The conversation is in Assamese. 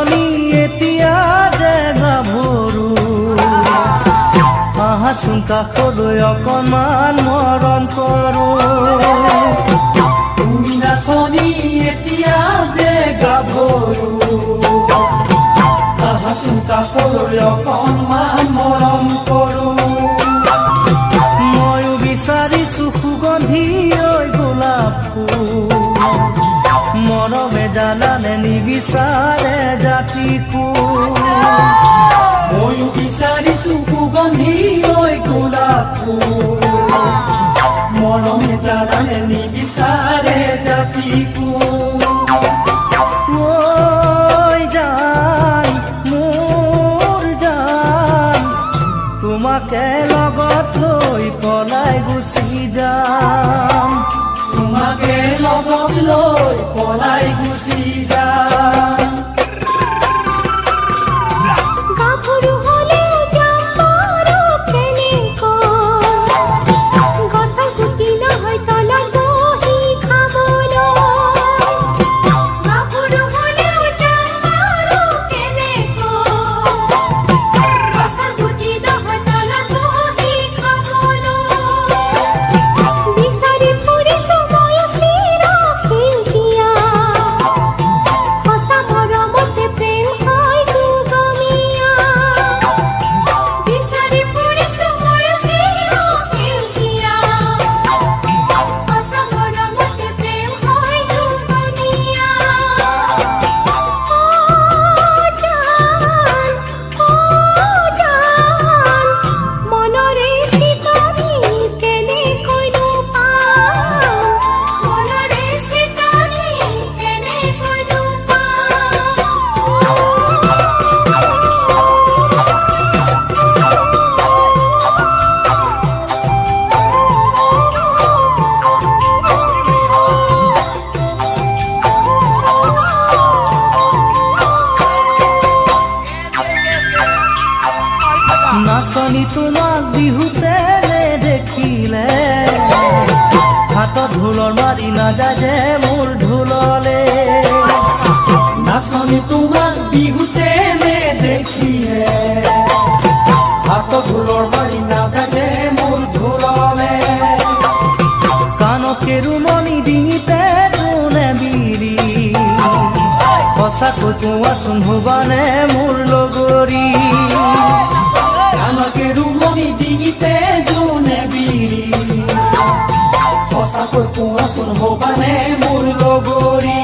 নাচনি এতিয়া যে গাভৰু আহাচোন কাষলৈ অকণমান মৰম কৰো তুমি নাচনি এতিয়া যে গাভৰু আহাচোন কাষলৈ অকণমান মৰম কৰো ময়ো বিচাৰিছো সুগন্ধি ঐ গোলাপ ফুল মৰমে জানানে নিবিচাৰে জাতি ফুল ময়ো বিচাৰিছো সুগন্ধি ঐ গোলাপ ফুল মৰমে জানানে নিবিচাৰে জাতি ফুল ঐ জান মোৰ জান তোমাকে লগত লৈ পলাই গুচি যাম তোমাকে লগত লৈ পলাই গুচি যাম গাভৰু হলেও যাম বাৰু কেনেকৈ গছৰ গুটি নহয় তলত বহি খাবলৈ গাভৰু হলেও যাম বাৰু কেনেকৈ গছৰ গুটি নহয় তলত বহি খাবলৈ বিচাৰি ফুৰিছো মই চিৰ সেউজীয়া সঁচা মৰমতে প্ৰেম হয় দুগমীয়া বিচাৰি ফুৰিছো মই চিৰ সেউজীয়া সঁচা মৰমতে প্ৰেম হয় দুগমীয়া মনৰে চিতনি কেনেকৈনো পাম মনৰে চিতনি কেনেকৈনো নাচনি তোমাক বিহুতে নেদেখিলে হাতত ঢোলৰ মাৰি নাযায় যে মোৰ ঢোললে নাচনি তোমাক বিহুতে নেদেখিলে হাত ঢোলৰ মাৰি নাথাকে মোৰ ঢোললে কাণত কেৰুমণি ডিঙিতে তোনে বিৰি সঁচাকৈ কোৱাচোন হবানে মোৰ লগৰী আমাকে ৰুমনি ডিঙিতে জোনে বিৰি সঁচাকৈ কোৱাচোন হবানে মোৰ লগৰী